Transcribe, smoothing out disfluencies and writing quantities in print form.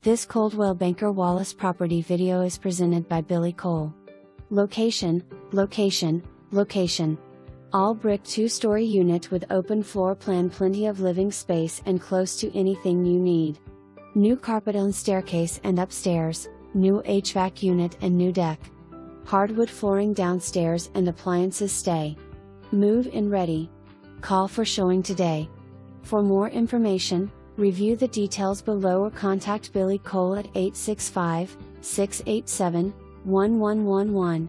This Coldwell Banker Wallace property video is presented by Billie Cole. Location, location, location. All brick 2-story unit with open floor plan, plenty of living space and close to anything you need. New carpet on staircase and upstairs, new HVAC unit and new deck. Hardwood flooring downstairs and appliances stay. Move-in ready. Call for showing today. For more information, review the details below or contact Billie Cole at 865-687-1111.